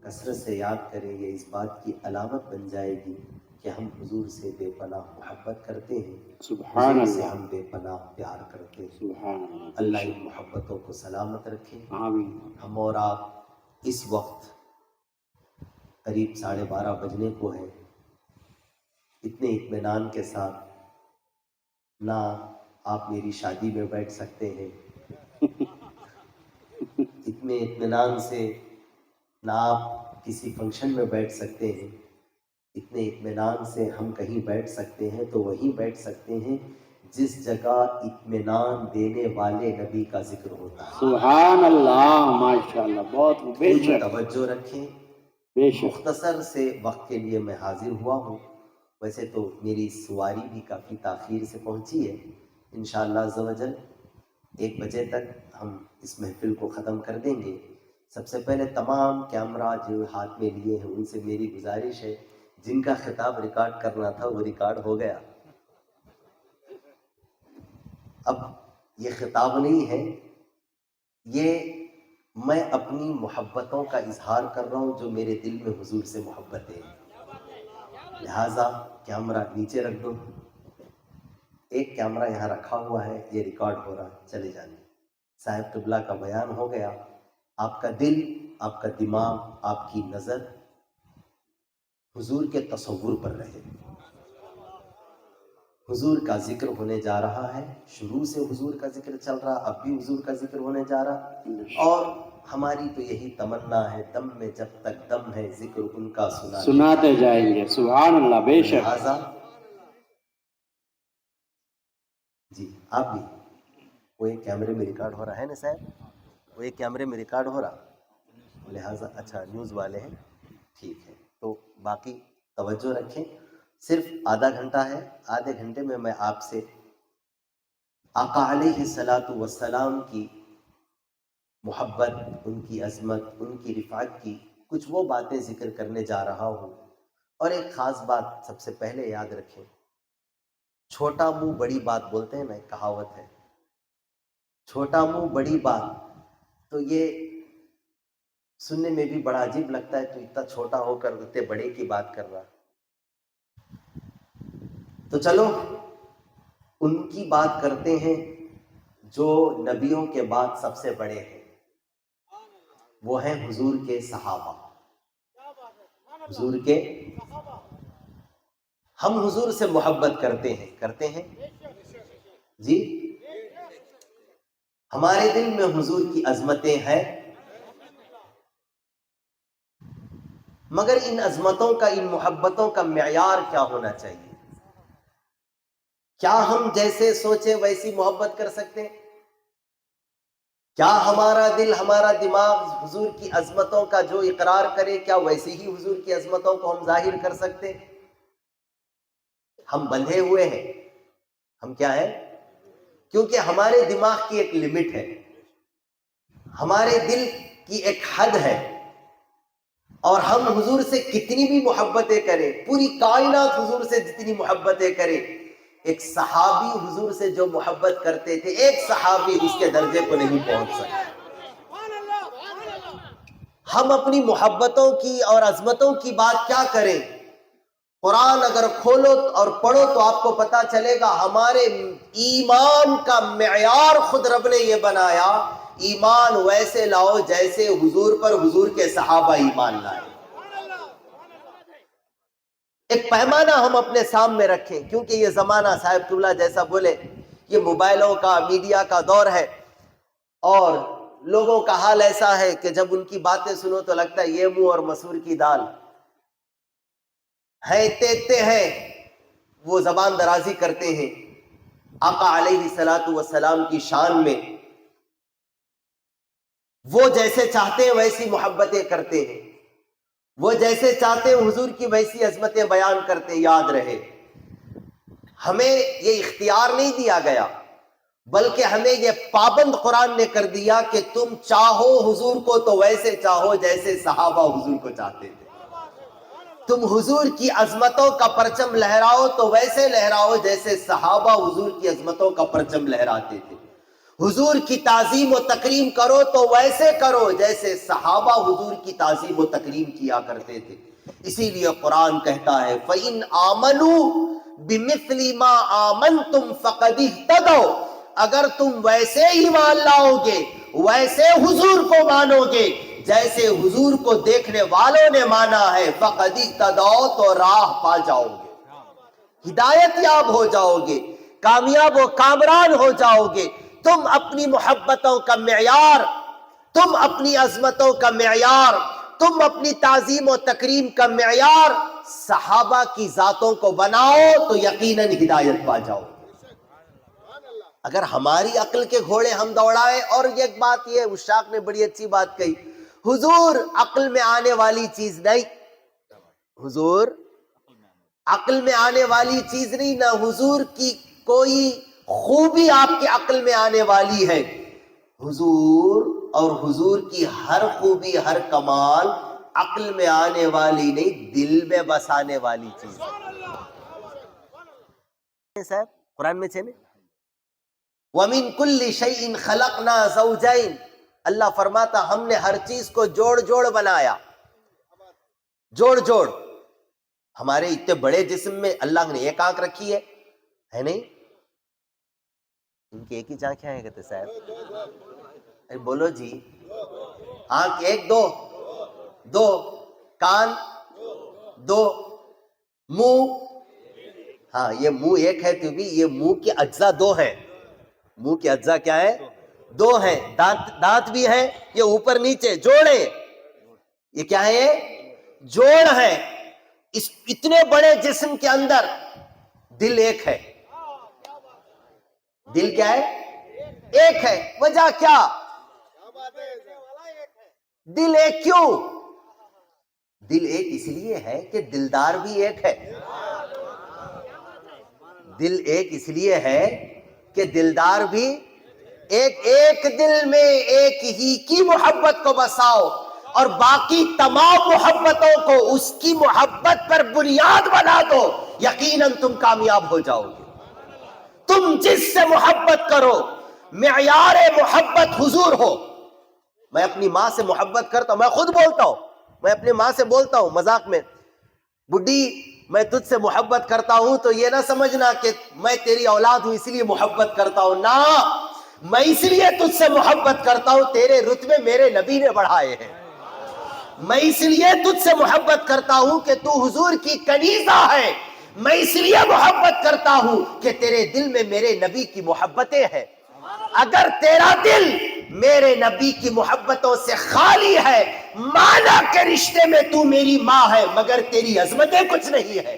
کثرت سے یاد کریں، یہ اس بات کی علامت بن جائے گی کہ ہم حضور سے بے پناہ محبت کرتے ہیں، سبحان حضور سے اللہ، ہم بے پناہ پیار کرتے ہیں۔ سبحان اللہ، اللہ ان محبتوں کو سلامت رکھے۔ آمین۔ ہم اور آپ اس وقت قریب 12:30 بجنے کو ہے، اتنے اطمینان کے ساتھ نہ آپ میری شادی میں بیٹھ سکتے ہیں، اتنے اطمینان سے نہ آپ کسی فنکشن میں بیٹھ سکتے ہیں، اتنے اطمینان سے ہم کہیں بیٹھ سکتے ہیں تو وہیں بیٹھ سکتے ہیں جس جگہ اطمینان دینے والے نبی کا ذکر ہوتا ہے۔ سبحان اللہ، ماشاءاللہ، بہت بے تھوڑی شک توجہ رکھیں۔ بے شک۔ مختصر سے وقت کے لیے میں حاضر ہوا ہوں، ویسے تو میری سواری بھی کافی تاخیر سے پہنچی ہے، انشاءاللہ عز و جل 1 بجے تک ہم اس محفل کو ختم کر دیں گے۔ سب سے پہلے تمام کیمرہ جو ہاتھ میں لیے ہیں ان سے میری گزارش ہے، جن کا خطاب ریکارڈ کرنا تھا وہ ریکارڈ ہو گیا، اب یہ خطاب نہیں ہے، یہ میں اپنی محبتوں کا اظہار کر رہا ہوں جو میرے دل میں حضور سے محبتیں ہیں، لہٰذا کیمرہ نیچے رکھ دو۔ ایک کیمرہ یہاں رکھا ہوا ہے، یہ ریکارڈ ہو رہا، چلے جانے۔ صاحب قبلہ کا بیان ہو گیا، آپ کا دل، آپ کا دماغ، آپ کی نظر حضور کے تصور پر رہے۔ حضور کا ذکر ہونے جا رہا ہے، شروع سے حضور کا ذکر چل رہا، اب بھی حضور کا ذکر ہونے جا رہا، اور ہماری تو یہی تمنا ہے، دم میں جب تک دم ہے ذکر ان کا سناتے جائیں گے۔ سبحان اللہ، بے شک۔ لہٰذا جی آپ بھی، وہ ایک کیمرے میں ریکارڈ ہو رہا ہے نا صاحب، وہ ایک کیمرے میں ریکارڈ ہو رہا، لہٰذا اچھا نیوز والے ہیں، ٹھیک ہے، تو باقی توجہ رکھیں۔ صرف آدھا گھنٹہ ہے، آدھے گھنٹے میں آپ سے آقا علیہ الصلاۃ والسلام کی محبت، ان کی عظمت، ان کی رفعت کی کچھ وہ باتیں ذکر کرنے جا رہا ہوں۔ اور ایک خاص بات سب سے پہلے یاد رکھیں، چھوٹا منہ بڑی بات بولتے ہیں نا، ایک کہاوت ہے، چھوٹا منہ بڑی بات، تو یہ سننے میں بھی بڑا عجیب لگتا ہے، تو اتنا چھوٹا ہو کر اتنے بڑے کی بات کر رہا۔ تو چلو ان کی بات کرتے ہیں جو نبیوں کے بعد سب سے بڑے ہیں، وہ ہیں حضور کے صحابہ۔ حضور کے، ہم حضور سے محبت کرتے ہیں جی، ہمارے دل میں حضور کی عظمتیں ہیں، مگر ان عظمتوں کا، ان محبتوں کا معیار کیا ہونا چاہیے؟ کیا ہم جیسے سوچیں ویسی محبت کر سکتے ہیں؟ کیا ہمارا دل، ہمارا دماغ حضور کی عظمتوں کا جو اقرار کرے، کیا ویسے ہی حضور کی عظمتوں کو ہم ظاہر کر سکتے ہیں؟ ہم بندھے ہوئے ہیں، ہم کیا ہیں؟ کیونکہ ہمارے دماغ کی ایک لمٹ ہے، ہمارے دل کی ایک حد ہے، اور ہم حضور سے کتنی بھی محبتیں کریں، پوری کائنات حضور سے جتنی محبتیں کریں، ایک صحابی حضور سے جو محبت کرتے تھے، ایک صحابی اس کے درجے کو نہیں پہنچ سکتا۔ ہم اپنی محبتوں کی اور عظمتوں کی بات کیا کریں؟ قرآن اگر کھولو اور پڑھو تو آپ کو پتا چلے گا، ہمارے ایمان کا معیار خود رب نے یہ بنایا، ایمان ویسے لاؤ جیسے حضور پر حضور کے صحابہ ایمان لائے۔ ایک پیمانہ ہم اپنے سامنے رکھیں، کیونکہ یہ زمانہ صاحب قبلہ جیسا بولے، یہ موبائلوں کا، میڈیا کا دور ہے، اور لوگوں کا حال ایسا ہے کہ جب ان کی باتیں سنو تو لگتا ہے یہ منہ اور مسور کی دال ہیں، تیتے ہیں، وہ زبان درازی کرتے ہیں آقا علیہ الصلاۃ والسلام کی شان میں، وہ جیسے چاہتے ہیں ویسی محبتیں کرتے ہیں، وہ جیسے چاہتے ہیں حضور کی ویسی عظمتیں بیان کرتے ہیں۔ یاد رہے، ہمیں یہ اختیار نہیں دیا گیا، بلکہ ہمیں یہ پابند قرآن نے کر دیا کہ تم چاہو حضور کو تو ویسے چاہو جیسے صحابہ حضور کو چاہتے تھے، تم حضور کی عظمتوں کا پرچم لہراؤ تو ویسے لہراؤ جیسے صحابہ حضور کی عظمتوں کا پرچم لہراتے تھے۔ حضور کی تعظیم و تکریم کرو تو ویسے کرو جیسے صحابہ حضور کی تعظیم و تکریم کیا کرتے تھے. اسی لیے قرآن کہتا ہے فَإِنْ آمَنُوا بِمِثْلِ مَا آمَنْتُمْ فَقَدِ اهْتَدَوْا، اگر تم ویسے ایمان لاؤ گے، ویسے حضور کو مانو گے جیسے حضور کو دیکھنے والوں نے مانا ہے، فَقَدِ اهْتَدَوْا، تو راہ پا جاؤ گے، ہدایت یاب ہو جاؤ گے، کامیاب و کامران ہو جاؤ گے. تم اپنی محبتوں کا معیار، تم اپنی عظمتوں کا معیار، تم اپنی تعظیم و تکریم کا معیار صحابہ کی ذاتوں کو بناؤ تو یقیناً ہدایت پا جاؤ. اگر ہماری عقل کے گھوڑے ہم دوڑائیں، اور ایک بات یہ اشاق نے بڑی اچھی بات کہی، حضور عقل میں آنے والی چیز نہیں، حضور عقل میں آنے والی چیز نہیں، نہ حضور کی کوئی خوبی آپ کے عقل میں آنے والی ہے. حضور اور حضور کی ہر خوبی، ہر کمال عقل میں آنے والی نہیں، دل میں بسانے والی چیز صاحب قرآن میں چھنے وَمِن كُلِّ شَيْءٍ خَلَقْنَا زَوْجَيْن، اللہ فرماتا ہم نے ہر چیز کو جوڑ جوڑ بنایا، جوڑ جوڑ. ہمارے اتنے بڑے جسم میں اللہ نے ایک آنکھ رکھی ہے نہیں؟ ان کی ایک ہی آنکھیں ہیں کہتے صاحب، بولو جی، آنکھ ایک، دو کان، دو منہ، ہاں یہ منہ ایک ہے تو بھی یہ منہ کے اجزاء دو ہیں، منہ کے اجزاء کیا ہے؟ دو ہیں. دانت بھی ہیں، یہ اوپر نیچے جوڑے، یہ کیا ہے؟ یہ جوڑ ہے. اس اتنے بڑے جسم کے اندر دل ایک ہے. دل کیا ہے؟ ایک ہے. وجہ کیا؟ دل ایک کیوں؟ دل ایک اس لیے ہے کہ دلدار بھی ایک ہے. دل ایک اس لیے ہے کہ دلدار بھی ایک دل میں ایک ہی کی محبت کو بساؤ اور باقی تمام محبتوں کو اس کی محبت پر بنیاد بنا دو، یقیناً تم کامیاب ہو جاؤ گے. تم جس سے محبت کرو، معیار محبت حضور ہو. میں اپنی ماں سے محبت کرتا ہوں، میں خود بولتا ہوں، میں اپنی ماں سے بولتا ہوں مذاق میں، بڈی میں تجھ سے محبت کرتا ہوں تو یہ نہ سمجھنا کہ میں تیری اولاد ہوں اس لیے محبت کرتا ہوں، نہ، میں اس لیے تجھ سے محبت کرتا ہوں تیرے رتبے میرے نبی نے بڑھائے ہیں. میں اس لیے تجھ سے محبت کرتا ہوں کہ تو حضور کی کنیزہ ہے. میں اس لیے محبت کرتا ہوں کہ تیرے دل میں میرے نبی کی محبتیں ہیں. اگر تیرا دل میرے نبی کی محبتوں سے خالی ہے، مانا کہ رشتے میں تو میری ماں ہے مگر تیری عظمتیں کچھ نہیں ہے،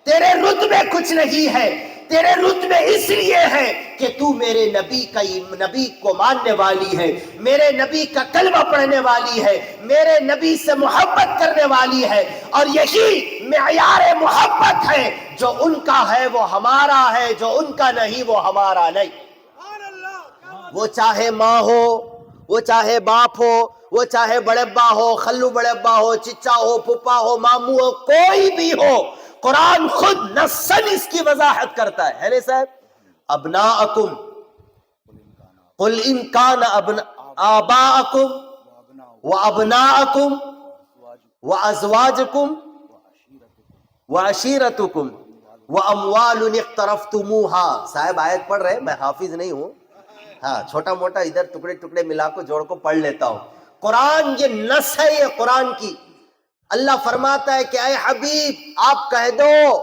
تیرے رتبے کچھ نہیں ہے. تیرے رتبے اس لیے ہے کہ تو میرے نبی کو ماننے والی ہے، میرے نبی کا کلمہ پڑھنے والی ہے، میرے نبی سے محبت کرنے والی ہے. اور یہی معیار محبت ہے، جو ان کا ہے وہ ہمارا ہے، جو ان کا نہیں وہ ہمارا نہیں. وہ چاہے ماں ہو، وہ چاہے باپ ہو، وہ چاہے بڑے ابا ہو، خلو بڑے ابا ہو، چچا ہو، پھپھا ہو، ماموں ہو، کوئی بھی ہو، قرآن خود نصاً اس کی وضاحت کرتا ہے نہیں صاحب؟ ابناءکم قل ان کان آباءکم وابناءکم وازواجکم وعشیرتکم واموال اقترفتموها. صاحب آیت پڑھ رہے، میں حافظ نہیں ہوں، ہاں چھوٹا موٹا ادھر ٹکڑے ٹکڑے ملا کو جوڑ کو پڑھ لیتا ہوں. قرآن یہ نص ہے، یہ قرآن کی. اللہ فرماتا ہے کہ اے حبیب آپ کہہ دو،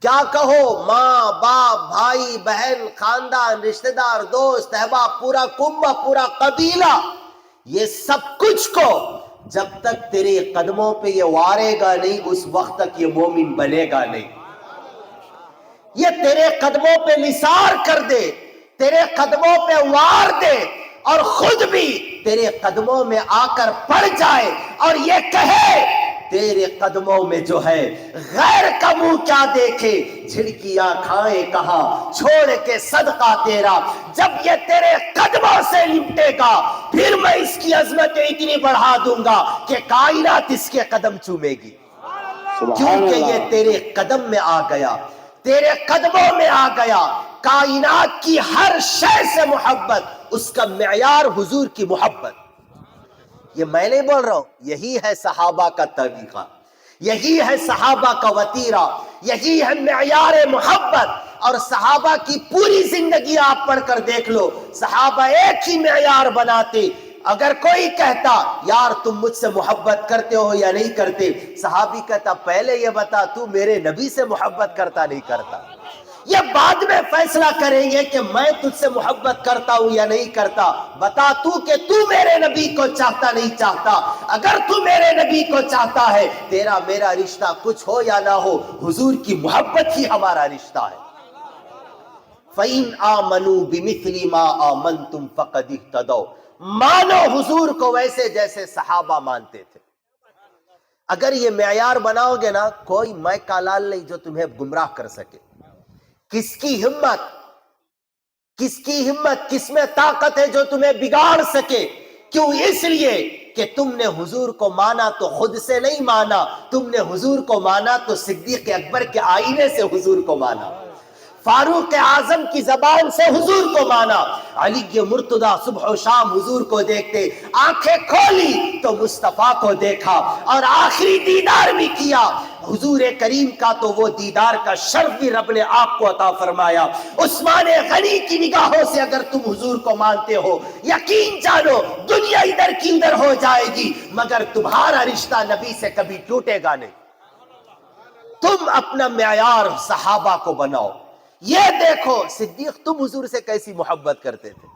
کیا کہو؟ ماں باپ بھائی بہن خاندان رشتہ دار دوست احباب پورا کنبہ پورا قبیلہ، یہ سب کچھ کو جب تک تیرے قدموں پہ یہ وارے گا نہیں اس وقت تک یہ مومن بنے گا نہیں. یہ تیرے قدموں پہ نثار کر دے، تیرے قدموں پہ وار دے اور خود بھی تیرے قدموں میں آ کر پڑ جائے اور یہ کہے تیرے قدموں میں جو ہے غیر کا منہ کیا دیکھے، جھڑکیاں کھائے کہاں چھوڑ کے صدقہ تیرا. جب یہ تیرے قدموں سے لپٹے گا پھر میں اس کی عظمتیں اتنی بڑھا دوں گا کہ کائنات اس کے قدم چومے گی، کیونکہ یہ تیرے قدم میں آ گیا، تیرے قدموں میں آ گیا، کائنات کی ہر شے سے محبت، اس کا معیار حضور کی محبت. یہ میں نہیں بول رہا ہوں، یہی ہے صحابہ کا طریقہ، یہی ہے صحابہ کا وتیرہ، یہی ہے معیار محبت. اور صحابہ کی پوری زندگی آپ پڑھ کر دیکھ لو، صحابہ ایک ہی معیار بناتے. اگر کوئی کہتا یار تم مجھ سے محبت کرتے ہو یا نہیں کرتے، صحابی کہتا پہلے یہ بتا تو میرے نبی سے محبت کرتا نہیں کرتا. یہ بعد میں فیصلہ کریں گے کہ میں تجھ سے محبت کرتا ہوں یا نہیں کرتا. بتا تو کہ تو میرے نبی کو چاہتا نہیں چاہتا. اگر تو میرے نبی کو چاہتا ہے، تیرا میرا رشتہ کچھ ہو یا نہ ہو، حضور کی محبت ہی ہمارا رشتہ ہے. فَإِنْ آمَنُوا بِمِثْلِ مَا آمَنْتُمْ فَقَدِ اهْتَدَوْا. مانو حضور کو ویسے جیسے صحابہ مانتے تھے. اگر یہ معیار بناؤ گے نا، کوئی میں کا لال نہیں جو تمہیں گمراہ کر سکے. کس کی ہمت، کس کی ہمت، کس میں طاقت ہے جو تمہیں بگاڑ سکے؟ کیوں؟ اس لیے کہ تم نے حضور کو مانا تو خود سے نہیں مانا، تم نے حضور کو مانا تو صدیق اکبر کے آئینے سے حضور کو مانا، فاروق اعظم کی زبان سے حضور کو مانا. علی مرتضیٰ صبح و شام حضور کو دیکھتے، آنکھیں کھولی تو مصطفیٰ کو دیکھا، اور آخری دیدار بھی کیا حضور کریم کا، تو وہ دیدار کا شرف بھی رب نے آپ کو عطا فرمایا. عثمان غنی کی نگاہوں سے اگر تم حضور کو مانتے ہو، یقین جانو دنیا ادھر کی ادھر ہو جائے گی، مگر تمہارا رشتہ نبی سے کبھی ٹوٹے گا نہیں. تم اپنا معیار صحابہ کو بناؤ. یہ دیکھو صدیق تم حضور سے کیسی محبت کرتے تھے.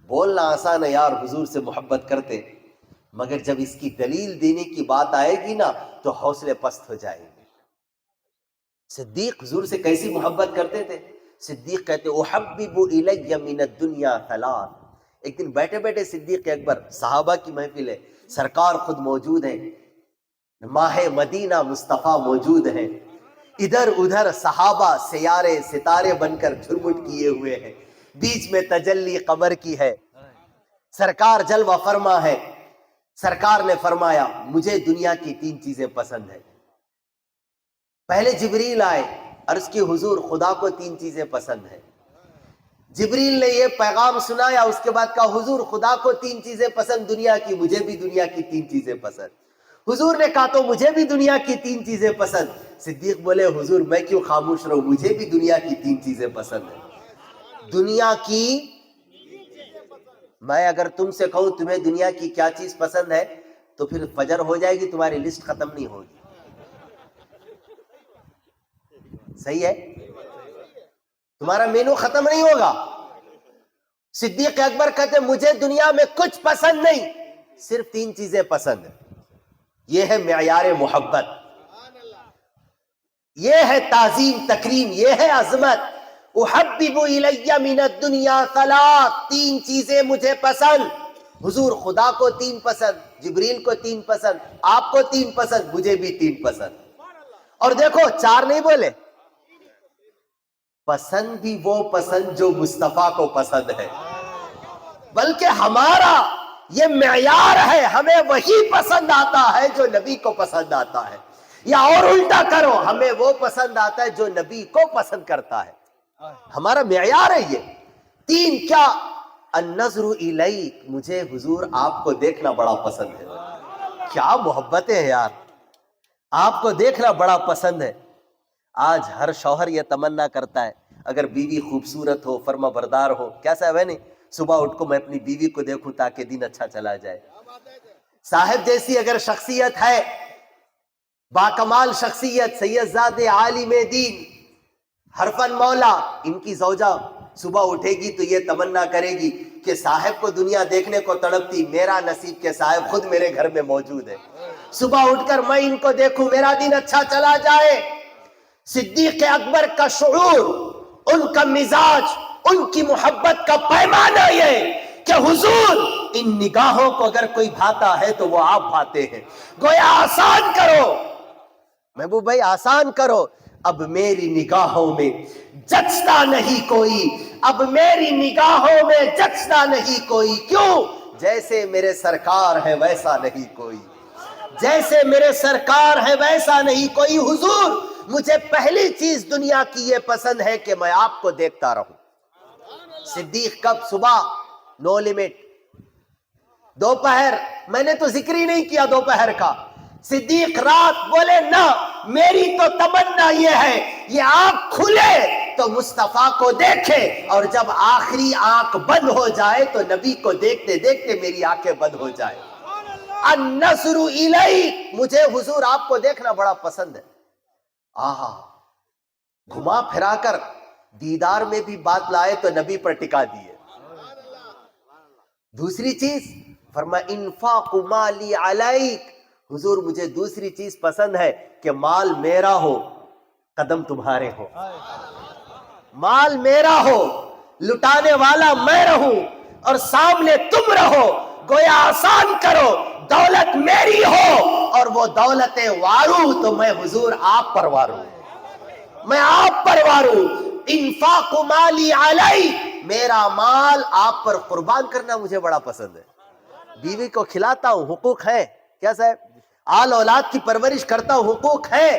بولنا آسان ہے یار حضور سے محبت کرتے، مگر جب اس کی دلیل دینے کی بات آئے گی نا تو حوصلے پست ہو جائیں گے. صدیق حضور سے کیسی محبت کرتے تھے؟ صدیق کہتے احبب الی من الدنیا ثلاث. ایک دن بیٹھے بیٹھے صدیق اکبر، صحابہ کی محفل ہے، سرکار خود موجود ہیں، ماہ مدینہ مصطفیٰ موجود ہیں، ادھر ادھر صحابہ سیارے ستارے بن کر جھرمٹ کیے ہوئے ہیں، بیچ میں تجلی قمر کی ہے، سرکار جلوہ فرما ہے. سرکار نے فرمایا مجھے دنیا کی 3 چیزیں پسند ہیں. پہلے جبریل آئے، عرض کی حضور خدا کو 3 چیزیں پسند ہیں. جبریل نے یہ پیغام سنایا، اس کے بعد کہا حضور خدا کو 3 چیزیں پسند دنیا کی، مجھے بھی دنیا کی 3 چیزیں پسند. حضور نے کہا تو مجھے بھی دنیا کی 3 چیزیں پسند. صدیق بولے حضور میں کیوں خاموش رہوں، مجھے بھی دنیا کی 3 چیزیں پسند ہیں. دنیا کی، میں اگر تم سے کہوں تمہیں دنیا کی کیا چیز پسند ہے تو پھر فجر ہو جائے گی، تمہاری لسٹ ختم نہیں ہوگی. صحیح ہے؟ تمہارا مینو ختم نہیں ہوگا. صدیق اکبر کہتے مجھے دنیا میں کچھ پسند نہیں، صرف 3 چیزیں پسند ہیں. یہ ہے معیار محبت، یہ ہے تعظیم تکریم، یہ ہے عظمت. احبب الی من الدنیا ثلاث. 3 چیزیں مجھے پسند. حضور خدا کو 3 پسند، جبریل کو 3 پسند، آپ کو 3 پسند، مجھے بھی 3 پسند. اور دیکھو 4 نہیں بولے، پسند بھی وہ پسند جو مصطفیٰ کو پسند ہے. بلکہ ہمارا یہ معیار ہے، ہمیں وہی پسند آتا ہے جو نبی کو پسند آتا ہے. یا اور الٹا کرو، ہمیں وہ پسند آتا ہے جو نبی کو پسند کرتا ہے. ہمارا معیار ہے یہ. 3 کیا؟ النظر الیک، مجھے حضور آپ کو دیکھنا بڑا پسند ہے. کیا محبتیں ہیں یار، آپ کو دیکھنا بڑا پسند ہے. آج ہر شوہر یہ تمنا کرتا ہے اگر بیوی خوبصورت ہو، فرما بردار ہو، کیا صاحب ہے نہیں، صبح اٹھ کو میں اپنی بیوی کو دیکھوں تاکہ دن اچھا چلا جائے. صاحب جیسی اگر شخصیت ہے، باکمال شخصیت، سید زادے عالم دین حرفن مولا، ان کی زوجہ صبح اٹھے گی تو یہ تمنا کرے گی کہ صاحب کو دنیا دیکھنے کو تڑپتی، میرا نصیب کے صاحب خود میرے گھر میں موجود ہے، صبح اٹھ کر میں ان کو دیکھوں، میرا دن اچھا چلا جائے. صدیق اکبر کا شعور، ان کا مزاج، ان کی محبت کا پیمانہ یہ کہ حضور ان نگاہوں کو اگر کوئی بھاتا ہے تو وہ آپ بھاتے ہیں. گویا آسان کرو محبوب بھائی، آسان کرو، اب میری نگاہوں میں جچتا نہیں کوئی، اب میری نگاہوں میں جچتا نہیں کوئی. کیوں؟ جیسے میرے سرکار ہے ویسا نہیں کوئی، جیسے میرے سرکار ہے ویسا نہیں کوئی. حضور مجھے پہلی چیز دنیا کی یہ پسند ہے کہ میں آپ کو دیکھتا رہوں۔ صدیق کب؟ صبح نو لیمٹ، دوپہر میں نے تو ذکر ہی نہیں کیا دوپہر کا، صدیق رات بولے نہ، میری تو تمنا یہ ہے یہ آنکھ کھلے تو مصطفیٰ کو دیکھے، اور جب آخری آنکھ بند ہو جائے تو نبی کو دیکھتے دیکھتے میری آنکھیں بند ہو جائے۔ النظر الیک، مجھے حضور آپ کو دیکھنا بڑا پسند ہے۔ آہا، گھما پھرا کر دیدار میں بھی بات لائے تو نبی پر ٹکا دیے۔ دوسری چیز فرمایا انفاق مالی علیک، حضور مجھے دوسری چیز پسند ہے کہ مال میرا ہو، قدم تمہارے ہو، مال میرا ہو، لٹانے والا میں رہوں اور سامنے تم رہو، گویا آسان کرو، دولت میری ہو اور وہ دولت وارو تو میں حضور آپ پر وارو، میں آپ پر وارو۔ انفاق مالی علی، میرا مال آپ پر قربان کرنا مجھے بڑا پسند ہے۔ بیوی کو کھلاتا ہوں، حقوق ہے کیا صاحب؟ آل اولاد کی پرورش کرتا ہوں، حقوق ہے،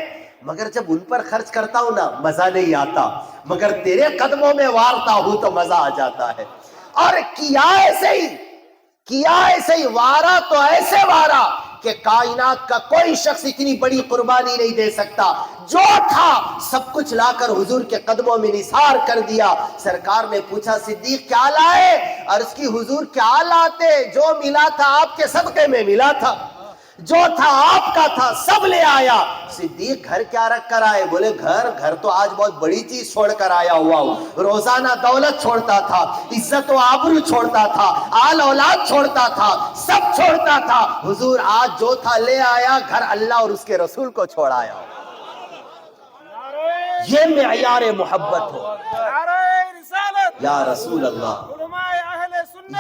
مگر جب ان پر خرچ کرتا ہوں نا مزہ نہیں آتا، مگر تیرے قدموں میں وارتا ہوں تو مزہ آ جاتا ہے۔ اور کیا ایسے ہی وارا تو ایسے وارا کہ کائنات کا کوئی شخص اتنی بڑی قربانی نہیں دے سکتا، جو تھا سب کچھ لا کر حضور کے قدموں میں نثار کر دیا۔ سرکار نے پوچھا صدیق کیا لائے؟ عرض کی حضور کیا لاتے، جو ملا تھا آپ کے صدقے میں ملا تھا، جو تھا آپ کا تھا سب لے آیا۔ صدیق گھر کیا رکھ کر آئے؟ بولے گھر تو آج بہت بڑی چیز چھوڑ کر آیا ہوا ہوں، روزانہ دولت چھوڑتا تھا، عزت و آبرو چھوڑتا تھا، آل اولاد چھوڑتا تھا، سب چھوڑتا تھا، حضور آج جو تھا لے آیا، گھر اللہ اور اس کے رسول کو چھوڑایا۔ یہ معیار محبت ہو یا رسول اللہ،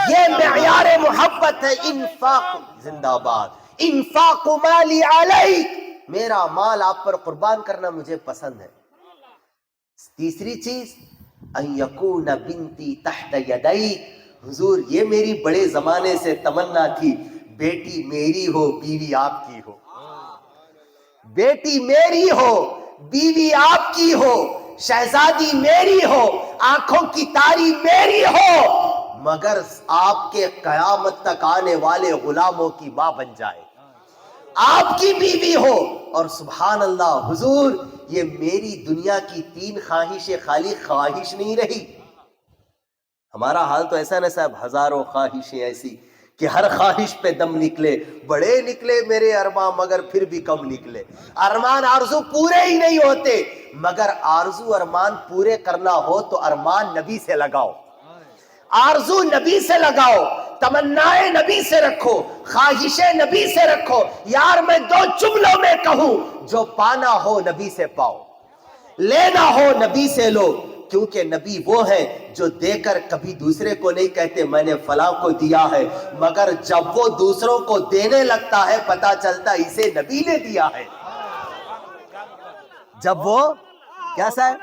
یہ معیار محبت ہے۔ انفاق، زندہ باد، انفاق مالی علیک، میرا مال آپ پر قربان کرنا مجھے پسند ہے۔ تیسری چیز ان یکون بنتی تحت یدیک، حضور یہ میری بڑے زمانے سے تمنا تھی، بیٹی میری ہو بیوی آپ کی ہو، بیٹی میری ہو بیوی آپ کی ہو، شہزادی میری ہو، آنکھوں کی تاری میری ہو، مگر آپ کے قیامت تک آنے والے غلاموں کی ماں بن جائے، آپ کی بیوی ہو۔ اور سبحان اللہ حضور، یہ میری دنیا کی 3 خواہشیں خالی خواہش نہیں رہی۔ ہمارا حال تو ایسا نا صاحب، ہزاروں خواہشیں ایسی کہ ہر خواہش پہ دم نکلے، بڑے نکلے میرے ارمان مگر پھر بھی کم نکلے، ارمان آرزو پورے ہی نہیں ہوتے، مگر آرزو ارمان پورے کرنا ہو تو ارمان نبی سے لگاؤ، آرزو نبی سے لگاؤ، تمنائیں نبی سے رکھو، خواہشیں نبی سے رکھو۔ یار میں 2 جملوں میں کہوں، جو پانا ہو نبی سے پاؤ، لینا ہو نبی سے لو، کیونکہ نبی وہ ہے جو دے کر کبھی دوسرے کو نہیں کہتے میں نے فلاں کو دیا ہے، مگر جب وہ دوسروں کو دینے لگتا ہے پتا چلتا اسے نبی نے دیا ہے۔ جب وہ کیا صاحب،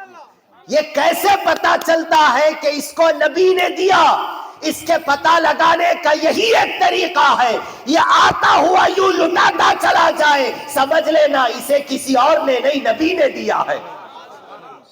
یہ کیسے پتا چلتا ہے کہ اس کو نبی نے دیا؟ اس کے پتہ لگانے کا یہی ایک طریقہ ہے، یہ آتا ہوا یوں لٹاتا چلا جائے، سمجھ لینا اسے کسی اور نے نہیں، نبی نے دیا ہے،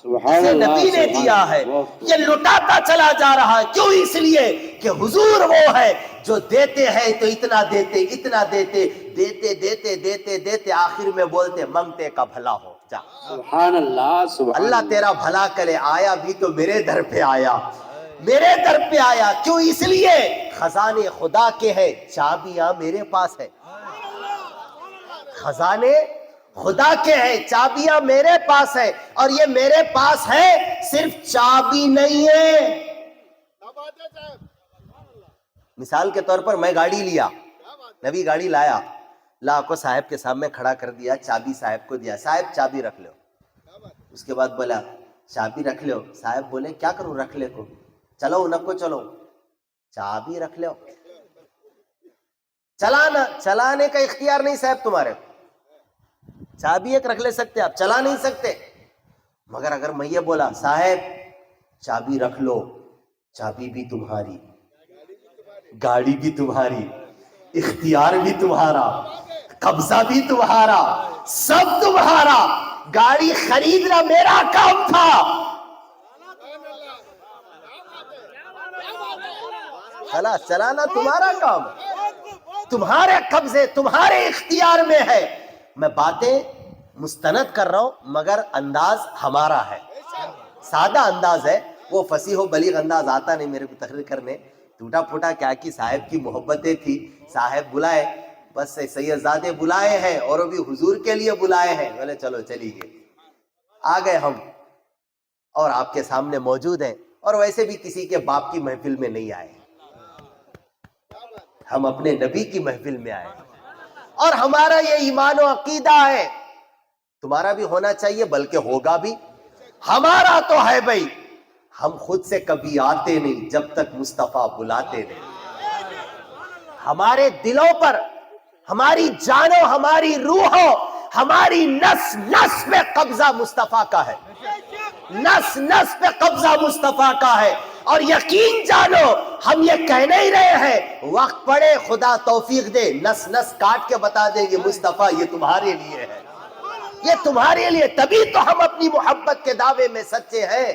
اسے نبی نے دیا ہے، یہ لٹاتا چلا جا رہا ہے۔ کیوں؟ اس لیے کہ حضور وہ ہے جو دیتے ہیں تو اتنا دیتے، اتنا دیتے، دیتے دیتے دیتے دیتے آخر میں بولتے منگتے کا بھلا ہو جا۔ سبحان اللہ، سبحان اللہ تیرا بھلا کرے، آیا بھی تو میرے در پہ آیا، میرے در پہ آیا۔ کیوں؟ اس لیے خزانے خدا کے ہیں، چابیاں میرے پاس ہے، خزانے خدا کے ہیں، چابیاں میرے پاس ہے، اور یہ میرے پاس ہے صرف چابی نہیں ہے۔ مثال کے طور پر میں گاڑی لیا، نبی گاڑی لایا، لا کو صاحب کے سامنے کھڑا کر دیا، چابی صاحب کو دیا، صاحب چابی رکھ لو۔ اس کے بعد بولا چابی رکھ لو، صاحب بولے کیا کروں رکھ لے کو، چلو نکو چلو، چابی رکھ لو، چلانا، چلانے کا اختیار نہیں صاحب تمہارے، چابی ایک رکھ لے سکتے، آپ چلا نہیں سکتے، مگر اگر میں یہ بولا صاحب چابی رکھ لو، چابی بھی تمہاری، گاڑی بھی تمہاری، اختیار بھی تمہارا، قبضہ بھی تمہارا، سب تمہارا، گاڑی خریدنا میرا کام تھا، خلاص چلانا تمہارا کام ہے، تمہارے قبضے تمہارے اختیار میں ہے. میں باتیں مستند کر رہا ہوں مگر انداز ہمارا ہے، سادہ انداز ہے، وہ فصیح و بلیغ انداز آتا نہیں میرے کو تقریر کرنے. ٹوٹا پھوٹا کیا کی صاحب کی محبتیں تھی، صاحب بلائے، بس سید زادے بلائے ہیں اور وہ بھی حضور کے لیے بلائے ہیں. بولے چلو چلی گئے، آ گئے ہم اور آپ کے سامنے موجود ہیں، اور ویسے بھی کسی کے باپ کی محفل میں نہیں آئے، ہم اپنے نبی کی محفل میں آئے، اور ہمارا یہ ایمان و عقیدہ ہے. تمہارا بھی ہونا چاہیے، بلکہ ہوگا بھی. ہمارا تو ہے بھائی، ہم خود سے کبھی آتے نہیں جب تک مصطفیٰ بلاتے نہیں. ہمارے دلوں پر، ہماری جانوں، ہماری روحوں، ہماری نس نس پہ قبضہ مصطفیٰ کا ہے، نس نس پہ قبضہ مصطفیٰ کا ہے. اور یقین جانو ہم یہ کہنے ہی رہے ہیں، وقت پڑے خدا توفیق دے نس نس کاٹ کے بتا دیں گے مصطفیٰ یہ تمہارے لیے ہے، یہ تمہارے لیے. تبھی تو ہم اپنی محبت کے دعوے میں سچے ہیں.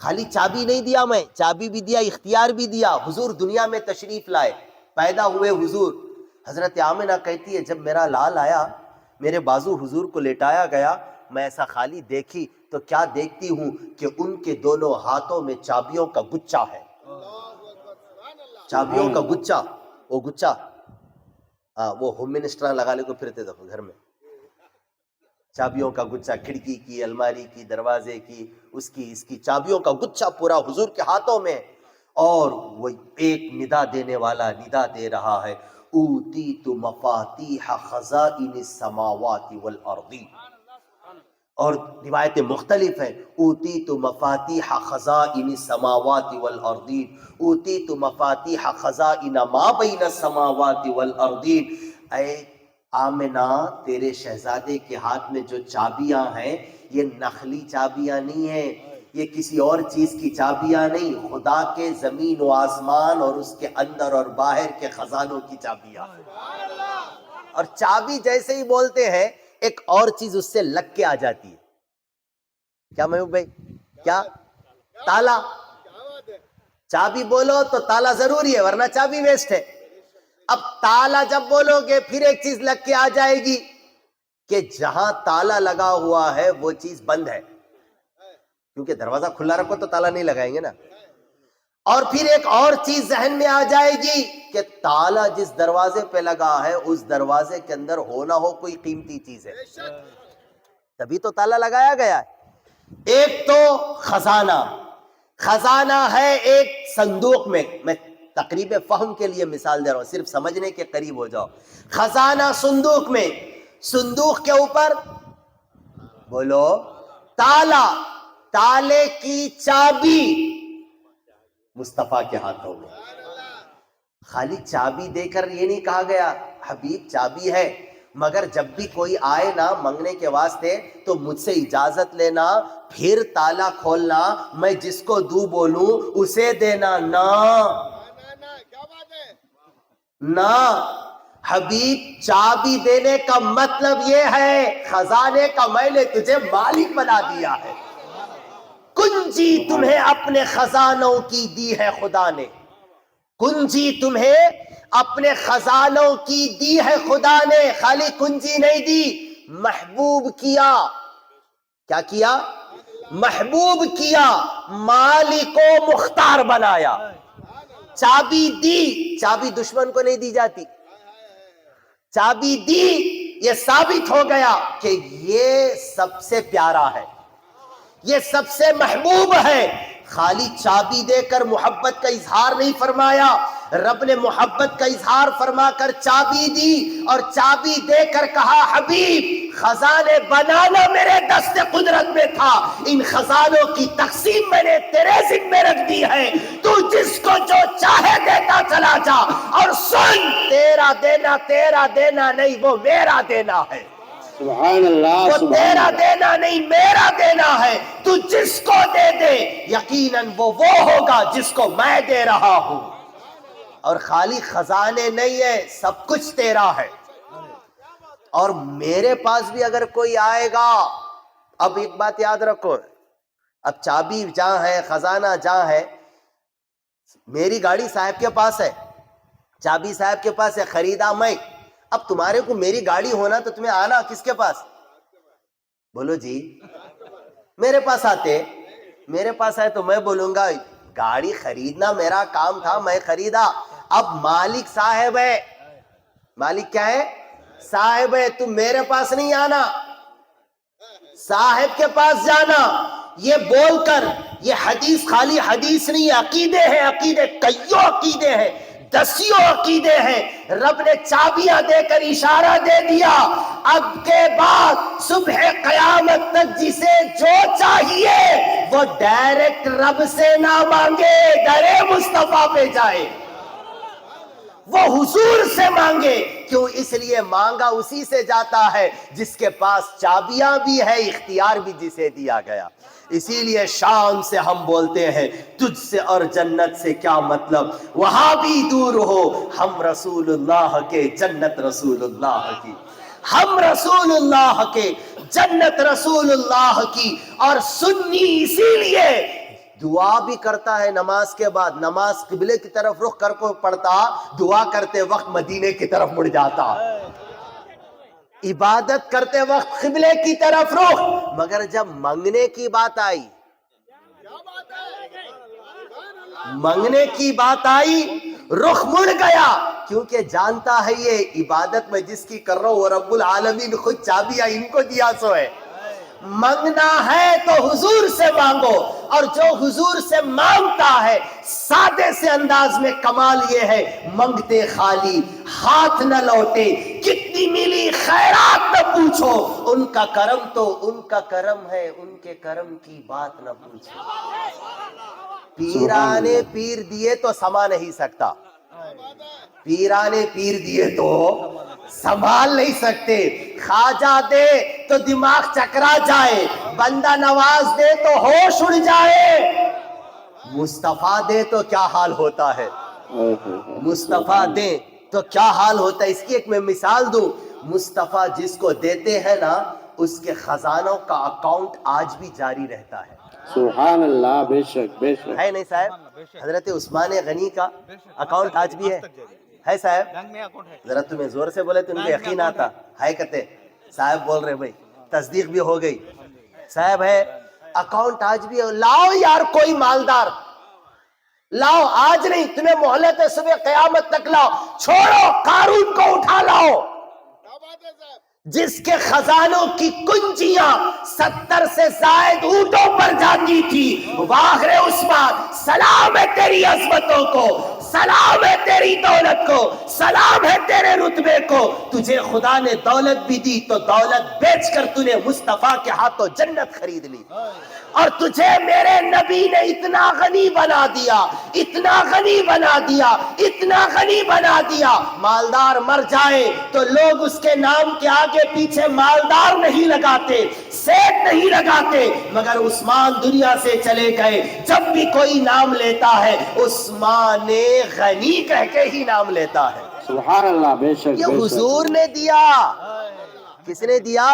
خالی چابی نہیں دیا، میں چابی بھی دیا، اختیار بھی دیا. حضور دنیا میں تشریف لائے، پیدا ہوئے حضور. حضرت آمنہ کہتی ہے جب میرا لال آیا، میرے بازو حضور کو لٹایا گیا، میں ایسا خالی دیکھی تو کیا دیکھتی ہوں کہ ان کے دونوں ہاتھوں میں چابیوں کا گچھا ہے، چابیوں کا گچھا. وہ گچھا وہ ہوم منسٹر لگا لے کو پھرتے تھے گھر میں، چابیوں کا گچھا، کھڑکی کی، الماری کی، دروازے کی، اس کی چابیوں کا گچھا پورا حضور کے ہاتھوں میں. اور وہ ایک ندا دینے والا ندا دے رہا ہے، اوتیت مفاتیح خزائن السماوات والارض. اور روایتیں مختلف ہیں، اوتیت مفاتیح خزائن السماوات والارض، اوتیت مفاتیح خزائن ما بین السماوات والارض. اے آمنہ تیرے شہزادے کے ہاتھ میں جو چابیاں ہیں یہ نخلی چابیاں نہیں ہیں، یہ کسی اور چیز کی چابیاں نہیں، خدا کے زمین و آسمان اور اس کے اندر اور باہر کے خزانوں کی چابیاں. اور چابی جیسے ہی بولتے ہیں ایک اور چیز اس سے لگ کے آ جاتی ہے. کیا محبوب بھائی؟ کیا؟ تالا. چابی بولو تو تالا ضروری ہے ورنہ چابی ویسٹ ہے. اب تالا جب بولو گے پھر ایک چیز لگ کے آ جائے گی کہ جہاں تالا لگا ہوا ہے وہ چیز بند ہے، کیونکہ دروازہ کھلا رکھو تو تالا نہیں لگائیں گے نا. اور پھر ایک اور چیز ذہن میں آ جائے گی کہ تالا جس دروازے پہ لگا ہے اس دروازے کے اندر ہو نہ ہو کوئی قیمتی چیز ہے، تبھی تو تالا لگایا گیا ہے. ایک تو خزانہ، خزانہ ہے ایک صندوق میں. میں تقریب فہم کے لیے مثال دے رہا ہوں، صرف سمجھنے کے قریب ہو جاؤ. خزانہ صندوق میں، صندوق کے اوپر بولو تالا، تالے کی چابی مصطفیٰ کے ہاتھوں میں. خالی چابی دے کر یہ نہیں کہا گیا حبیب چابی ہے، مگر جب بھی کوئی آئے نا منگنے کے واسطے تو مجھ سے اجازت لینا، پھر تالا کھولنا، میں جس کو دوں بولوں اسے دینا. نہ حبیب چابی دینے کا مطلب یہ ہے خزانے کا میں نے تجھے مالک بنا دیا ہے. کنجی تمہیں اپنے خزانوں کی دی ہے خدا نے، کنجی تمہیں اپنے خزانوں کی دی ہے خدا نے. خالی کنجی نہیں دی، محبوب کیا. کیا کیا؟ محبوب کیا، مالک و مختار بنایا. چابی دی، چابی دشمن کو نہیں دی جاتی. چابی دی، یہ ثابت ہو گیا کہ یہ سب سے پیارا ہے، یہ سب سے محبوب ہے. خالی چابی دے کر محبت کا اظہار نہیں فرمایا، رب نے محبت کا اظہار فرما کر چابی دی، اور چابی دے کر کہا حبیب خزانے بنانا میرے دست قدرت میں تھا، ان خزانوں کی تقسیم میں نے تیرے ذمہ رکھ دی ہے، تو جس کو جو چاہے دیتا چلا جا. اور سن، تیرا دینا نہیں، وہ میرا دینا ہے. سبحان اللہ، وہ سبحان تیرا اللہ. دینا نہیں میرا دینا ہے. تو جس کو دے دے یقیناً وہ ہوگا جس کو میں دے رہا ہوں. اور خالی خزانے نہیں ہے، سب کچھ تیرا ہے. اور میرے پاس بھی اگر کوئی آئے گا، اب ایک بات یاد رکھو، اب چابی جہاں ہے، خزانہ جہاں ہے، میری گاڑی صاحب کے پاس ہے، چابی صاحب کے پاس ہے، خریدا میں، اب تمہارے کو میری گاڑی ہونا تو تمہیں آنا کس کے پاس؟ بولو جی، میرے پاس آتے، میرے پاس آئے تو میں بولوں گا گاڑی خریدنا میرا کام تھا، میں خریدا، اب مالک صاحب ہے، مالک کیا ہے؟ صاحب ہے، تم میرے پاس نہیں آنا، صاحب کے پاس جانا۔ یہ بول کر، یہ حدیث خالی حدیث نہیں، عقیدے ہیں، عقیدے کئیوں عقیدے ہیں، دسیوں عقیدے ہیں۔ رب نے چابیاں دے کر اشارہ دے دیا، اب کے بعد صبح قیامت تک جسے جو چاہیے وہ ڈائریکٹ رب سے نہ مانگے، در مصطفیٰ پہ جائے، وہ حضور سے مانگے۔ کیوں؟ اس لیے مانگا اسی سے جاتا ہے جس کے پاس چابیاں بھی ہے، اختیار بھی جسے دیا گیا۔ اسی لیے شام سے ہم بولتے ہیں تجھ سے اور جنت سے کیا مطلب، وہاں بھی دور ہو، ہم رسول اللہ کے، جنت رسول اللہ کی، ہم رسول اللہ کے، جنت رسول اللہ کی۔ اور سنی اسی لیے دعا بھی کرتا ہے نماز کے بعد، نماز قبلے کی طرف رخ کر کو پڑھتا، دعا کرتے وقت مدینے کی طرف مڑ جاتا، عبادت کرتے وقت قبلے کی طرف رخ، مگر جب مانگنے کی بات آئی، مانگنے کی بات آئی، رخ مڑ گیا، کیونکہ جانتا ہے یہ عبادت میں جس کی کر رہا ہوں وہ رب العالمین خود چابیاں ان کو دیا سو ہے۔ مانگنا ہے تو حضور سے مانگو، اور جو حضور سے مانگتا ہے، سادے سے انداز میں کمال یہ ہے، مانگتے خالی ہاتھ نہ لوٹے، کتنی ملی خیرات نہ پوچھو، ان کا کرم تو ان کا کرم ہے، ان کے کرم کی بات نہ پوچھو۔ پیرانے پیر دیے تو سما نہیں سکتا، پیرانے پیر دیے تو سنبھال نہیں سکتے، خواجہ دے تو دماغ چکرا جائے، بندہ نواز دے تو ہوش اڑ جائے، مصطفیٰ دے تو کیا حال ہوتا ہے، مصطفیٰ دے تو کیا حال ہوتا ہے۔ اس کی ایک میں مثال دوں، مصطفیٰ جس کو دیتے ہیں نا، اس کے خزانوں کا اکاؤنٹ آج بھی جاری رہتا ہے۔ سبحان اللہ، بے شک بے شک ہے نہیں صاحب؟ حضرت عثمان غنی کا اکاؤنٹ آج بھی ہے صاحب؟ ذرا تمہیں زور سے بولے تو ان کو یقین آتا ہے، کہتے صاحب بول رہے بھائی، تصدیق بھی ہو گئی، صاحب ہے، اکاؤنٹ آج بھی ہے۔ لاؤ یار کوئی مالدار، لاؤ، آج نہیں، تمہیں مہلت ہے، صبح قیامت تک لاؤ، چھوڑو قارون کو اٹھا لاؤ، جس کے خزانوں کی کنجیاں 70 سے زائد اونٹوں پر جاتی تھی۔ واہ رے عثمان، سلام ہے تیری عظمتوں کو، سلام ہے تیری دولت کو، سلام ہے تیرے رتبے کو، تجھے خدا نے دولت بھی دی تو دولت بیچ کر تو نے مصطفیٰ کے ہاتھوں جنت خرید لی، اور تجھے میرے نبی نے اتنا غنی بنا دیا، اتنا غنی بنا دیا، اتنا غنی بنا دیا، مالدار مر جائے تو لوگ اس کے نام کے آگے پیچھے مالدار نہیں لگاتے، سیٹ نہیں لگاتے، مگر عثمان دنیا سے چلے گئے، جب بھی کوئی نام لیتا ہے عثمان غنی کہہ کے ہی نام لیتا ہے۔ سبحان اللہ، بے شک یہ بے شک حضور نے دیا۔ کس نے دیا؟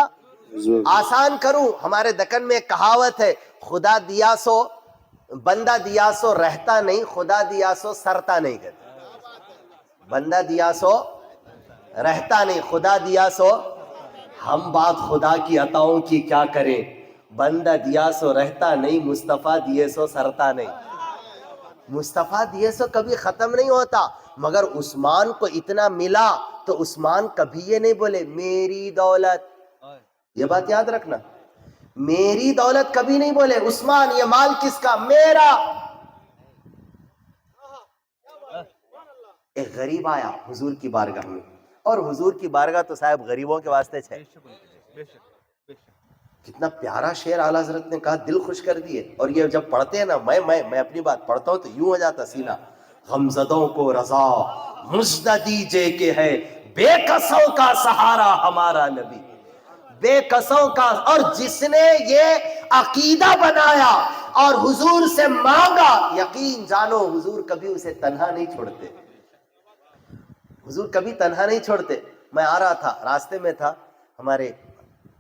حضور۔ آسان کروں، ہمارے دکن میں ایک کہاوت ہے، خدا دیا سو، بندہ دیا سو رہتا نہیں، خدا دیا سو سرتا نہیں کرتا۔ بندہ دیا سو رہتا نہیں، خدا دیا سو، ہم بات خدا کی عطاؤں کی کیا کریں، بندہ دیا سو رہتا نہیں، مصطفیٰ دیے سو سرتا نہیں۔ مصطفیٰ دیے سو کبھی ختم نہیں ہوتا، مگر عثمان کو اتنا ملا تو عثمان کبھی یہ نہیں بولے میری دولت، یہ بات یاد رکھنا، میری دولت کبھی نہیں بولے عثمان، یہ مال کس کا؟ میرا۔ ایک غریب آیا حضور کی بارگاہ میں، اور حضور کی بارگاہ تو صاحب غریبوں کے واسطے ہے۔ کتنا پیارا شعر اعلیٰ حضرت نے کہا، دل خوش کر دیے۔ اور یہ جب پڑھتے ہیں نا، میں اپنی بات پڑھتا ہوں تو یوں ہو جاتا سینہ، غمزدوں کو رضا مجد دیجے کہ ہے بے کسوں کا سہارا ہمارا نبی، بے کسوں کا۔ اور جس نے یہ عقیدہ بنایا اور حضور سے مانگا، یقین جانو حضور کبھی اسے تنہا نہیں چھوڑتے، حضور کبھی تنہا نہیں چھوڑتے۔ میں آ رہا تھا، راستے میں تھا، ہمارے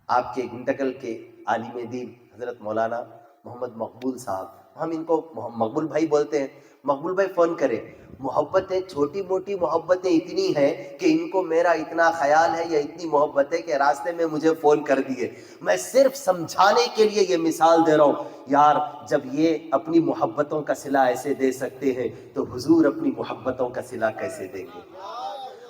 آپ کے گنٹکل کے عالم دین حضرت مولانا محمد مقبول صاحب، ہم ان کو مقبول بھائی بولتے ہیں، مقبول بھائی فون کرے، محبتیں چھوٹی موٹی محبتیں اتنی ہیں کہ ان کو میرا اتنا خیال ہے یا اتنی محبت ہے کہ راستے میں مجھے فون کر دیے. میں صرف سمجھانے کے لیے یہ مثال دے رہا ہوں. یار جب یہ اپنی محبتوں کا صلہ ایسے دے سکتے ہیں تو حضور اپنی محبتوں کا صلہ کیسے دیں گے؟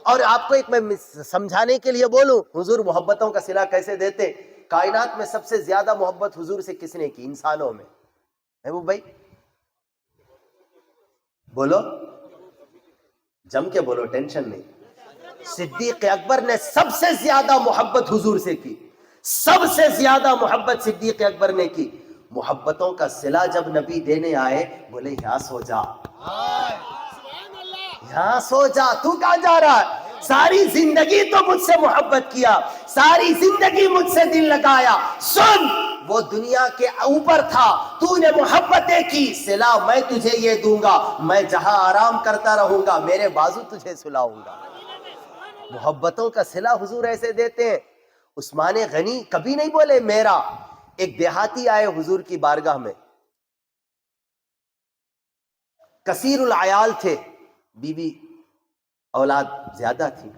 اور آپ کو ایک میں سمجھانے کے لیے بولوں، حضور محبتوں کا صلہ کیسے دیتے؟ کائنات میں سب سے زیادہ محبت حضور سے کس نے کی انسانوں میں؟ محبوب بھائی بولو، جم کے بولو، ٹینشن نہیں. صدیق اکبر نے سب سے زیادہ محبت حضور سے کی، سب سے زیادہ محبت صدیق اکبر نے کی. محبتوں کا صلہ جب نبی دینے آئے، بولے یہاں سو جا، یہاں سو جا، تو کہاں جا رہا ہے؟ ساری زندگی تو مجھ سے محبت کیا، ساری زندگی مجھ سے دل لگایا، سن وہ دنیا کے اوپر تھا، تو نے محبتیں کی، صلہ میں تجھے یہ دوں گا، میں جہاں آرام کرتا رہوں گا میرے بازو تجھے سلاؤں گا. محبتوں کا صلہ حضور ایسے دیتے ہیں. عثمان غنی کبھی نہیں بولے میرا. ایک دیہاتی آئے حضور کی بارگاہ میں، کثیر العیال تھے، بیوی اولاد زیادہ تھی.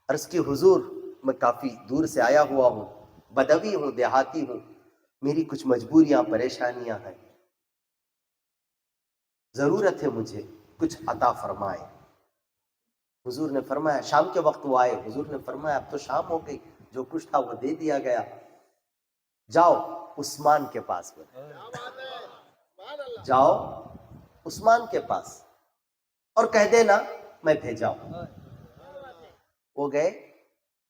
عرض کی حضور میں کافی دور سے آیا ہوا ہوں، بدوی ہوں، دیہاتی ہوں، میری کچھ مجبوریاں پریشانیاں ہیں، ضرورت ہے مجھے، کچھ عطا فرمائے. حضور نے فرمایا، شام کے وقت وہ آئے، حضور نے فرمایا اب تو شام ہو گئی، جو کچھ تھا وہ دے دیا گیا، جاؤ عثمان کے پاس. جاؤ عثمان کے پاس اور کہہ دینا میں بھیجا ہوں. وہ گئے.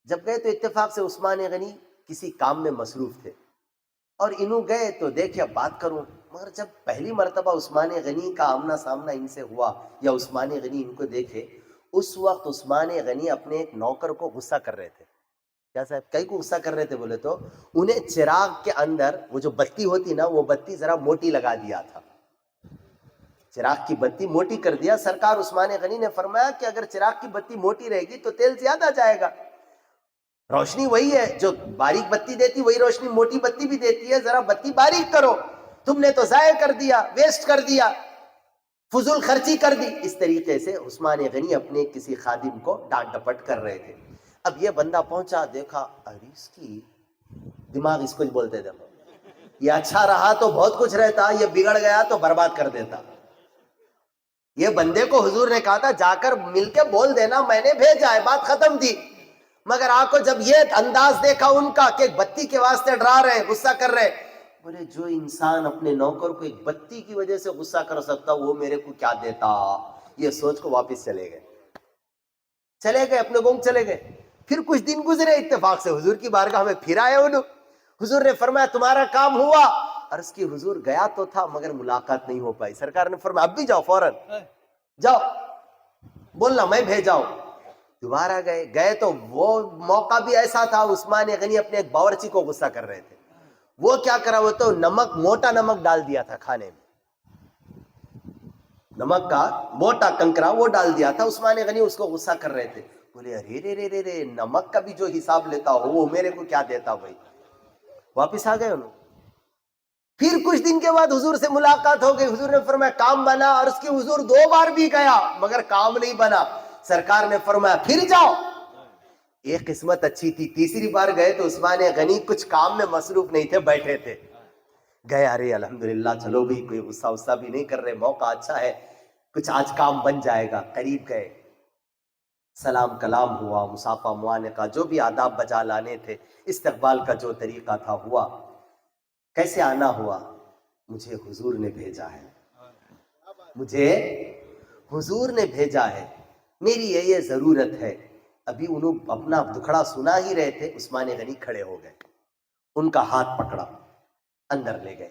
جب گئے تو اتفاق سے عثمان غنی کسی کام میں مصروف تھے، اور انہوں گئے تو دیکھے اب بات کروں. مگر جب پہلی مرتبہ عثمان غنی کا آمنا سامنا ان سے ہوا یا عثمان غنی ان کو دیکھے، اس وقت عثمان غنی اپنے ایک نوکر کو غصہ کر رہے تھے. کیا صاحب؟ کئی کو غصہ کر رہے تھے بولے تو انہیں چراغ کے اندر وہ جو بتی ہوتی نا، وہ بتی ذرا موٹی لگا دیا تھا، چراغ کی بتی موٹی کر دیا. سرکار عثمان غنی نے فرمایا کہ اگر چراغ کی بتی موٹی رہے گی تو تیل زیادہ جائے گا، روشنی وہی ہے، جو باریک بتی دیتی وہی روشنی موٹی بتی بھی دیتی ہے، ذرا بتی باریک کرو، تم نے تو ضائع کر دیا، ویسٹ کر دیا، فضول خرچی کر دی. اس طریقے سے عثمان غنی اپنے کسی خادم کو ڈانٹ ڈپٹ کر رہے تھے. اب یہ بندہ پہنچا، دیکھا ارے اس کی دماغ، اس کو بولتے تھے یہ اچھا رہا تو بہت کچھ رہتا، یہ بگڑ گیا تو برباد کر دیتا. یہ بندے کو حضور نے کہا تھا جا کر مل کے بول دینا میں نے بھیجا ہے، بات ختم تھی. مگر آپ کو جب یہ انداز دیکھا ان کا کہ ایک بتی کے واسطے ڈرا رہے، غصہ کر رہے، بولے جو انسان اپنے نوکر کو ایک بتی کی وجہ سے غصہ کر سکتا وہ میرے کو کیا دیتا. یہ سوچ کو واپس چلے گئے اپنے گونگ چلے گئے. پھر کچھ دن گزرے، اتفاق سے حضور کی بارگاہ میں پھر آئے انہوں. حضور نے فرمایا تمہارا کام ہوا؟ عرض کی حضور گیا تو تھا مگر ملاقات نہیں ہو پائی. سرکار نے فرمایا اب بھی جاؤ، فوراً جاؤ، بولنا میں بھیجا ہوں. دوبارہ گئے تو وہ موقع بھی ایسا تھا، عثمان غنی اپنے ایک باورچی کو غصہ کر رہے تھے. وہ کیا کرا، وہ تو نمک، موٹا نمک ڈال دیا تھا کھانے میں، نمک کا موٹا کنکرا وہ ڈال دیا تھا. عثمان غنی اس کو غصہ کر رہے تھے. بولے ارے رے رے رے رے، نمک کا بھی جو حساب لیتا ہو وہ میرے کو کیا دیتا بھائی. واپس آ گئے انہوں. پھر کچھ دن کے بعد حضور سے ملاقات ہو گئی. حضور نے فرمایا کام بنا، اور اس کی حضور 2 بار بھی گیا مگر کام نہیں بنا. سرکار نے فرمایا پھر جاؤ. ایک قسمت اچھی تھی، تیسری بار گئے تو عثمان غنی کچھ کام میں مصروف نہیں تھے، بیٹھے تھے. گئے، ارے الحمدللہ چلو بھی کوئی غصہ بھی نہیں کر رہے، موقع اچھا ہے، کچھ آج کام بن جائے گا. قریب گئے، سلام کلام ہوا، مصافحہ معانقہ، جو بھی آداب بجا لانے تھے، استقبال کا جو طریقہ تھا ہوا. کیسے آنا ہوا؟ مجھے حضور نے بھیجا ہے، مجھے حضور نے بھیجا ہے، میری یہ ضرورت ہے. ابھی انہوں اپنا دکھڑا سنا ہی رہے تھے، عثمان غنی کھڑے ہو گئے، ان کا ہاتھ پکڑا، اندر لے گئے،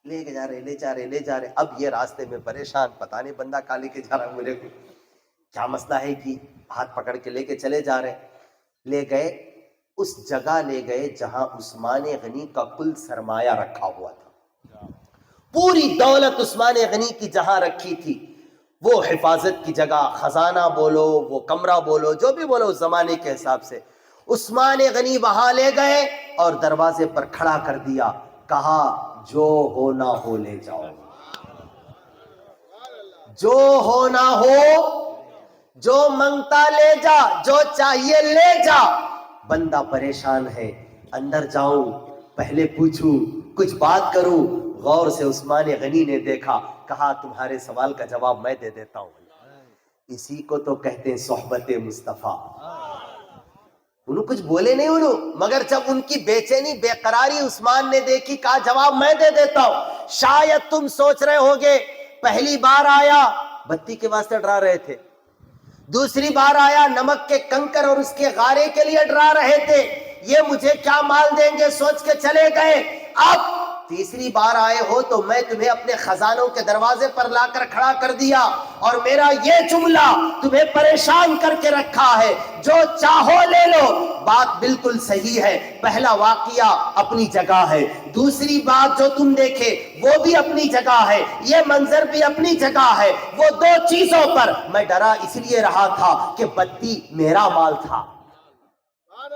لے کے جا رہے. اب یہ راستے میں پریشان، پتہ نہیں بندہ کہاں لے کے جا رہا ہے، میرے کو کیا مسئلہ ہے کہ ہاتھ پکڑ کے لے کے چلے جا رہے. لے گئے اس جگہ، لے گئے جہاں عثمان غنی کا کل سرمایہ رکھا ہوا تھا. پوری دولت عثمان غنی کی جہاں رکھی تھی، وہ حفاظت کی جگہ، خزانہ بولو، وہ کمرہ بولو، جو بھی بولو اس زمانے کے حساب سے، عثمان غنی وہاں لے گئے اور دروازے پر کھڑا کر دیا، کہا جو ہونا ہو لے جاؤ، جو ہونا ہو، جو منگتا لے جا، جو چاہیے لے جا۔ بندہ پریشان ہے، اندر جاؤں، پہلے پوچھوں، کچھ بات کروں۔ غور سے عثمان غنی نے دیکھا، کہا تمہارے سوال کا جواب میں دے دیتا ہوں۔ اسی کو تو کہتے ہیں صحبت مصطفیٰ۔ انہوں کچھ بولے نہیں انہوں، مگر جب ان کی بے چینی بے قراری عثمان نے دیکھی، کہا جواب میں دے دیتا ہوں۔ شاید تم سوچ رہے ہوگے پہلی بار آیا بتی کے واسطے ڈرا رہے تھے، دوسری بار آیا نمک کے کنکر اور اس کے غارے کے لیے ڈرا رہے تھے، یہ مجھے کیا مال دیں گے سوچ کے چلے گئے۔ اب تیسری بار آئے ہو تو میں تمہیں اپنے خزانوں کے دروازے پر لا کر کھڑا کر دیا، اور میرا یہ جملہ تمہیں پریشان کر کے رکھا ہے، جو چاہو لے لو۔ بات بالکل صحیح ہے، پہلا واقعہ اپنی جگہ ہے، دوسری بات جو تم دیکھے وہ بھی اپنی جگہ ہے، یہ منظر بھی اپنی جگہ ہے۔ وہ دو چیزوں پر میں ڈرا اس لیے رہا تھا کہ بتی میرا مال تھا،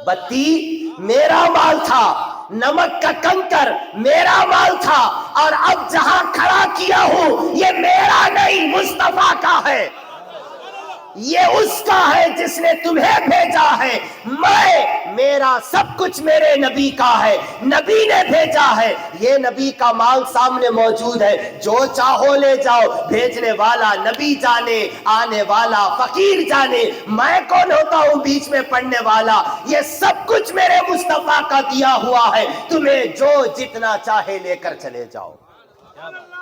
بتی میرا مال تھا، نمک کا کنکر میرا مال تھا، اور اب جہاں کھڑا کیا ہوں یہ میرا نہیں، مصطفیٰ کا ہے، یہ اس کا ہے جس نے تمہیں بھیجا ہے۔ میرا سب کچھ میرے نبی کا ہے، نبی نے بھیجا ہے، یہ نبی کا مال سامنے موجود ہے، جو چاہو لے جاؤ۔ بھیجنے والا نبی جانے، آنے والا فقیر جانے، میں کون ہوتا ہوں بیچ میں پڑھنے والا؟ یہ سب کچھ میرے مصطفیٰ کا دیا ہوا ہے، تمہیں جو جتنا چاہے لے کر چلے جاؤ۔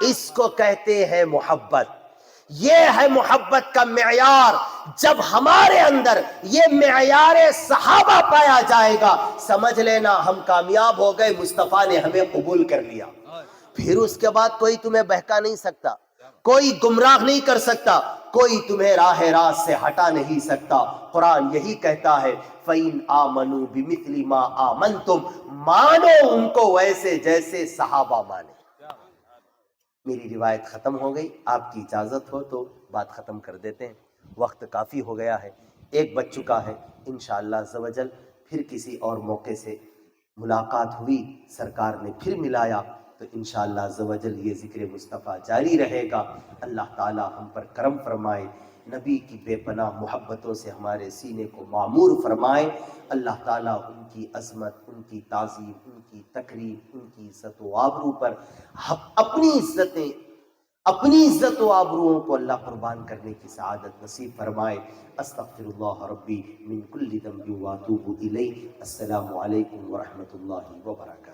اس کو کہتے ہیں محبت، یہ ہے محبت کا معیار۔ جب ہمارے اندر یہ معیار صحابہ پایا جائے گا، سمجھ لینا ہم کامیاب ہو گئے، مصطفیٰ نے ہمیں قبول کر لیا۔ پھر اس کے بعد کوئی تمہیں بہکا نہیں سکتا، کوئی گمراہ نہیں کر سکتا، کوئی تمہیں راہ راست سے ہٹا نہیں سکتا۔ قرآن یہی کہتا ہے فَإِنْ آمَنُوا بِمِثْلِ مَا آمَنْتُمْ، مانو ان کو ویسے جیسے صحابہ مانے۔ میری روایت ختم ہو گئی، آپ کی اجازت ہو تو بات ختم کر دیتے ہیں، وقت کافی ہو گیا ہے، ایک بج چکا ہے۔ انشاءاللہ عز و جل پھر کسی اور موقع سے ملاقات ہوئی، سرکار نے پھر ملایا تو انشاءاللہ عز و جل یہ ذکر مصطفیٰ جاری رہے گا۔ اللہ تعالی ہم پر کرم فرمائے، نبی کی بے پناہ محبتوں سے ہمارے سینے کو معمور فرمائے۔ اللہ تعالیٰ ان کی عظمت، ان کی تعظیم، ان کی تکریم، ان کی عزت و آبرو پر اپنی عزت و آبروؤں کو اللہ قربان کرنے کی سعادت نصیب فرمائے۔ استغفر اللہ ربی من کل ذنب واتوب الیہ۔ السلام علیکم ورحمۃ اللہ وبرکاتہ۔